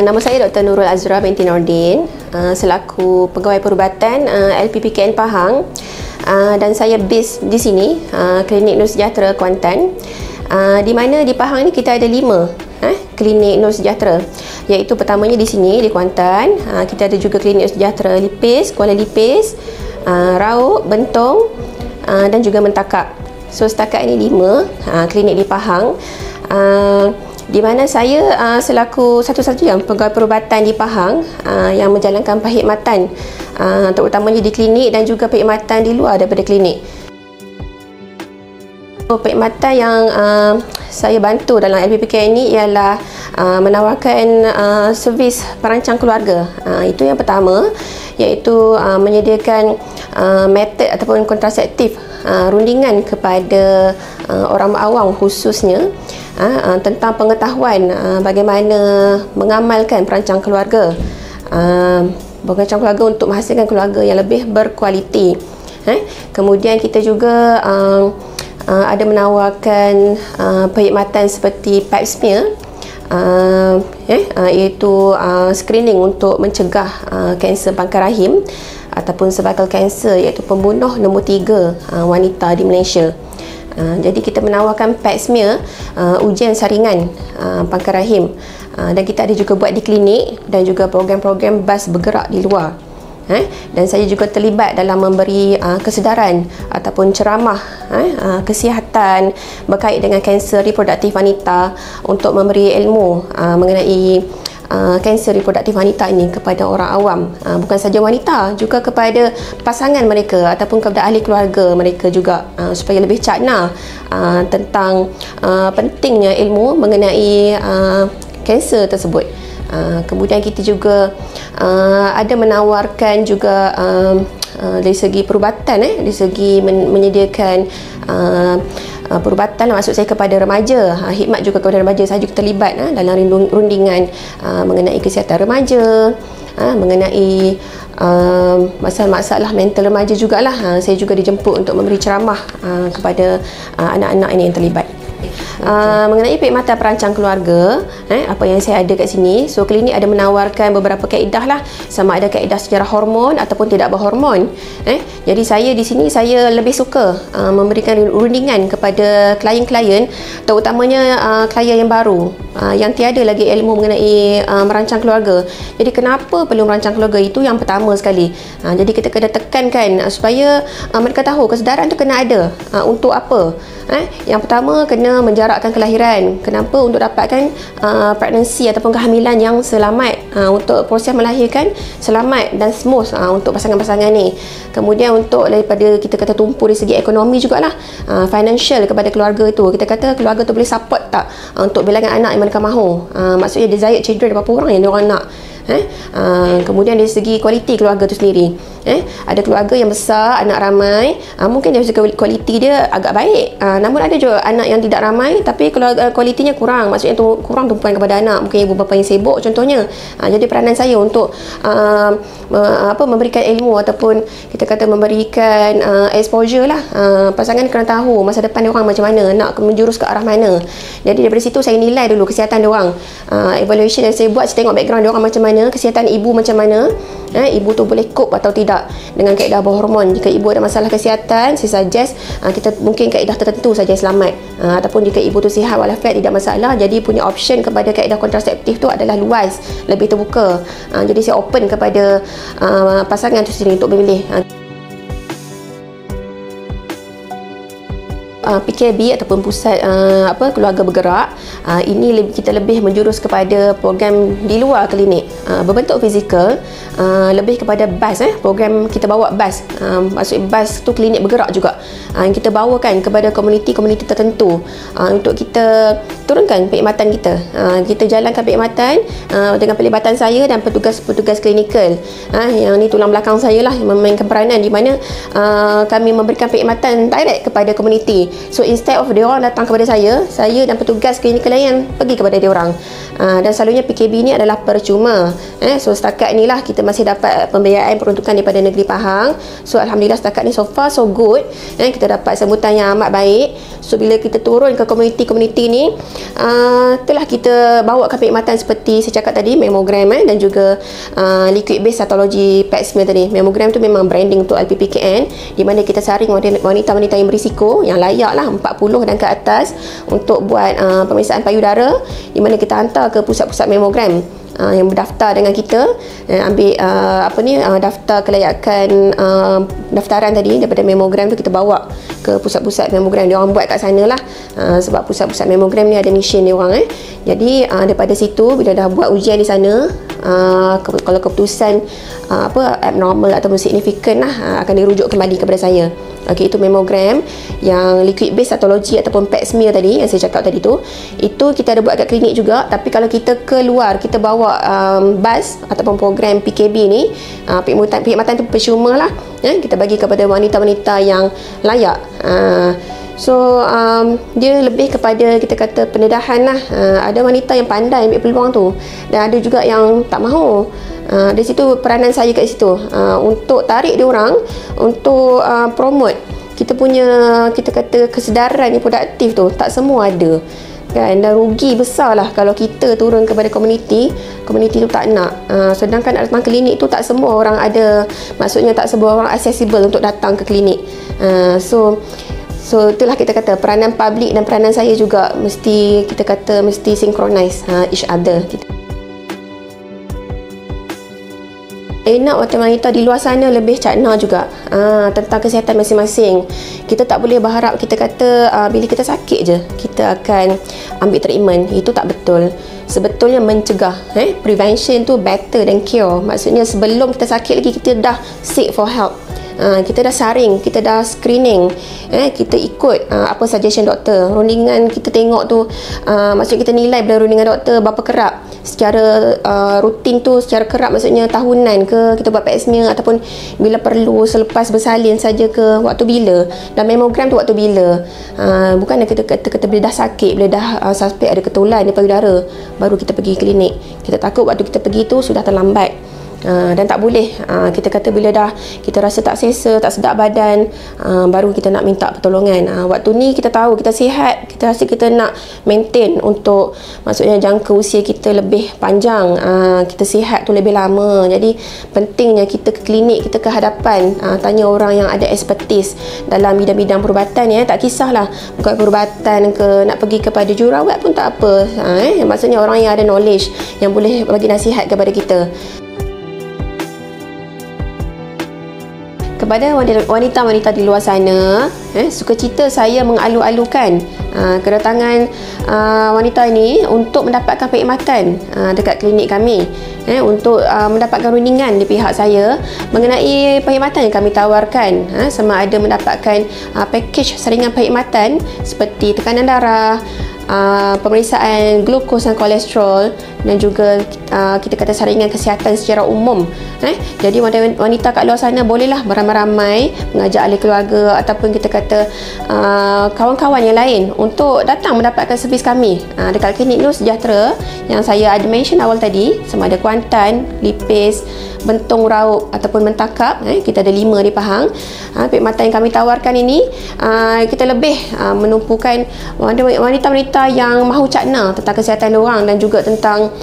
Nama saya Dr. Nurul Azra binti Nordin, selaku pegawai perubatan LPPKN Pahang, dan saya base di sini, Klinik Nur Sejahtera Kuantan, di mana di Pahang ni kita ada 5 Klinik Nur Sejahtera, iaitu pertamanya di sini di Kuantan, kita ada juga Klinik Nur Sejahtera Lipis, Kuala Lipis, Rauk, Bentong, dan juga Mentakak. So setakat ini 5 klinik di Pahang, di mana saya selaku satu-satunya pegawai perubatan di Pahang yang menjalankan perkhidmatan terutamanya di klinik dan juga perkhidmatan di luar daripada klinik. Perkhidmatan yang saya bantu dalam LPPKN ini ialah menawarkan servis perancang keluarga. Itu yang pertama, iaitu menyediakan metod ataupun kontraseptif rundingan kepada orang awam khususnya tentang pengetahuan bagaimana mengamalkan perancang keluarga, perancang keluarga untuk menghasilkan keluarga yang lebih berkualiti. Kemudian kita juga ada menawarkan perkhidmatan seperti pap smear, iaitu screening untuk mencegah kanser pangkal rahim ataupun cervical cancer, iaitu pembunuh nombor 3 wanita di Malaysia. Jadi kita menawarkan pap smear, ujian saringan pangkal rahim, dan kita ada juga buat di klinik dan juga program-program bas bergerak di luar. Dan saya juga terlibat dalam memberi kesedaran ataupun ceramah kesihatan berkait dengan kanser reproduktif wanita, untuk memberi ilmu mengenai kanser reproduktif wanita ini kepada orang awam, bukan saja wanita, juga kepada pasangan mereka ataupun kepada ahli keluarga mereka juga, supaya lebih cakna tentang pentingnya ilmu mengenai kanser tersebut. Kemudian kita juga ada menawarkan juga dari segi perubatan, dari segi menyediakan perubatan, maksud saya kepada remaja, khidmat juga kepada remaja. Saya juga terlibat dalam rundingan mengenai kesihatan remaja, mengenai masalah-masalah mental remaja jugalah. Saya juga dijemput untuk memberi ceramah kepada anak-anak ini yang terlibat. Mengenai perkhidmatan perancang keluarga, apa yang saya ada kat sini, so klinik ada menawarkan beberapa kaedah lah, sama ada kaedah secara hormon ataupun tidak berhormon. Jadi saya di sini saya lebih suka memberikan rundingan kepada klien-klien, terutamanya klien yang baru, yang tiada lagi ilmu mengenai merancang keluarga. Jadi kenapa perlu merancang keluarga, itu yang pertama sekali. Jadi kita kena tekankan supaya mereka tahu kesedaran tu kena ada. Untuk apa? Yang pertama, kena menjarakkan kelahiran. Kenapa? Untuk dapatkan pregnancy ataupun kehamilan yang selamat, untuk proses melahirkan selamat dan smooth untuk pasangan-pasangan ni. Kemudian untuk daripada kita kata tumpu dari segi ekonomi jugalah, financial kepada keluarga tu. Kita kata keluarga tu boleh support tak untuk bilangan anak yang mereka mahu, maksudnya desired children, berapa orang yang diorang nak. Kemudian dari segi kualiti keluarga tu sendiri, ada keluarga yang besar, anak ramai, mungkin dari segi kualiti dia agak baik, namun ada juga anak yang tidak ramai tapi kualitinya kurang, maksudnya kurang tumpuan kepada anak, mungkin ibu bapa yang sibuk contohnya. Jadi peranan saya untuk memberikan ilmu ataupun kita kata memberikan exposure lah. Pasangan kena tahu masa depan dia orang macam mana, nak menjurus ke arah mana. Jadi daripada situ saya nilai dulu kesihatan dia orang. Evaluation yang saya buat, saya tengok background dia orang macam mana, kesihatan ibu macam mana, ibu tu boleh cope atau tidak dengan kaedah berhormon. Jika ibu ada masalah kesihatan, saya suggest kita mungkin kaedah tertentu saja selamat, ataupun jika ibu tu sihat walafiat tidak masalah, jadi punya option kepada kaedah kontraseptif tu adalah luas, lebih terbuka. Jadi saya open kepada pasangan tu sendiri untuk memilih. PKB ataupun pusat keluarga bergerak, ini kita lebih menjurus kepada program di luar klinik, berbentuk fizikal, lebih kepada bas. Program kita bawa bas, maksud bas tu klinik bergerak juga, yang kita bawakan kepada komuniti-komuniti tertentu, untuk kita turunkan perkhidmatan kita. Kita jalankan perkhidmatan dengan pelibatan saya dan petugas-petugas klinikal. Yang ni tulang belakang saya lah yang memainkan peranan, di mana kami memberikan perkhidmatan direct kepada komuniti. So instead of dia orang datang kepada saya dan petugas klinikal lain yang pergi kepada dia orang. Dan selalunya PKB ni adalah percuma. So setakat ni lah kita masih dapat pembiayaan peruntukan daripada negeri Pahang. So alhamdulillah setakat ni so far so good. Kita dapat sambutan yang amat baik. So bila kita turun ke komuniti-komuniti ni, telah kita bawa ke perkhidmatan seperti saya cakap tadi, mammogram dan juga liquid based cytology pap smear tadi. Mammogram tu memang branding untuk LPPKN, di mana kita saring wanita-wanita yang berisiko, yang layak lah 40 dan ke atas untuk buat pemeriksaan payudara, di mana kita hantar ke pusat-pusat mammogram yang berdaftar dengan kita, ambil daftar kelayakan, daftaran tadi daripada mammogram tu kita bawa ke pusat-pusat mammogram. Dia orang buat kat sana lah, sebab pusat-pusat mammogram ni ada mesin dia orang. Jadi daripada situ bila dah buat ujian di sana, kalau keputusan abnormal ataupun signifikan lah, akan dirujuk kembali kepada saya. Okey, itu mammogram. Yang liquid based cytology ataupun pap smear tadi yang saya cakap tadi tu, itu kita ada buat kat klinik juga. Tapi kalau kita keluar, kita bawa bas ataupun program PKB ni, perkhidmatan tu percuma lah, kita bagi kepada wanita-wanita yang layak. So dia lebih kepada kita kata pendedahan lah. Ada wanita yang pandai ambil peluang tu, dan ada juga yang tak mahu. Di situ peranan saya kat situ, untuk tarik dia orang untuk promote kita punya, kita kata kesedaran yang produktif tu. Tak semua ada kan, dan rugi besar lah kalau kita turun kepada komuniti tu tak nak. Sedangkan datang klinik tu tak semua orang ada, maksudnya tak semua orang accessible untuk datang ke klinik. So itulah kita kata peranan publik dan peranan saya juga mesti synchronize each other. Nak wanita di luar sana lebih cakna juga tentang kesihatan masing-masing. Kita tak boleh berharap kita kata bila kita sakit je kita akan ambil treatment. Itu tak betul. Sebetulnya mencegah, prevention tu better than cure. Maksudnya sebelum kita sakit lagi kita dah seek for help. Kita dah saring, kita dah screening, kita ikut apa suggestion doktor, rundingan kita tengok tu, maksudnya kita nilai bila rundingan doktor berapa kerap secara rutin tu, secara kerap maksudnya tahunan ke kita buat pap smear, ataupun bila perlu selepas bersalin saja ke, waktu bila, dan mammogram tu waktu bila. Bukan kita kata bila dah sakit, bila dah suspek ada ketulan di payudara baru kita pergi klinik. Kita takut waktu kita pergi tu sudah terlambat. Dan tak boleh kita kata bila dah kita rasa tak selesa, tak sedap badan, baru kita nak minta pertolongan. Waktu ni kita tahu kita sihat, kita rasa kita nak maintain untuk maksudnya jangka usia kita lebih panjang, kita sihat tu lebih lama. Jadi pentingnya kita ke klinik, kita ke hadapan, tanya orang yang ada expertise dalam bidang-bidang perubatan, tak kisahlah bukan perubatan ke, nak pergi kepada jururawat pun tak apa. Maksudnya orang yang ada knowledge yang boleh bagi nasihat kepada kita. Kepada wanita-wanita di luar sana, sukacita saya mengalu-alukan kedatangan wanita ini untuk mendapatkan perkhidmatan dekat klinik kami, untuk mendapatkan rundingan di pihak saya mengenai perkhidmatan yang kami tawarkan, sama ada mendapatkan pakej saringan perkhidmatan seperti tekanan darah, pemeriksaan glukos dan kolesterol, dan juga kita kata saringan kesihatan secara umum. Jadi wanita kat luar sana bolehlah beramai-ramai mengajak ahli keluarga ataupun kita kata kawan-kawan yang lain untuk datang mendapatkan servis kami dekat klinik Nur Sejahtera yang saya ada mention awal tadi, sama ada Kuantan, Lipis, Bentong Raup ataupun Mentakap. Kita ada 5 di Pahang. Perkhidmatan yang kami tawarkan ini, kita lebih menumpukan wanita-wanita yang mahu cakna tentang kesihatan diorang dan juga tentang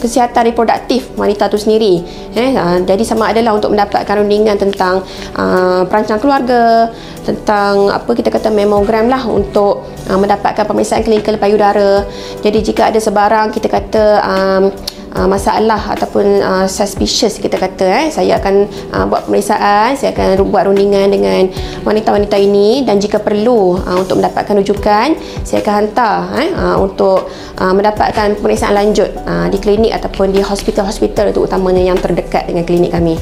kesihatan reproduktif wanita tu sendiri. Jadi sama adalah untuk mendapatkan rundingan tentang perancang keluarga, tentang apa kita kata mammogram lah, untuk mendapatkan pemeriksaan klinikal payudara. Jadi jika ada sebarang kita kata masalah ataupun suspicious kita kata, saya akan buat pemeriksaan, saya akan buat rundingan dengan wanita-wanita ini, dan jika perlu untuk mendapatkan rujukan, saya akan hantar untuk mendapatkan pemeriksaan lanjut di klinik ataupun di hospital-hospital itu utamanya yang terdekat dengan klinik kami.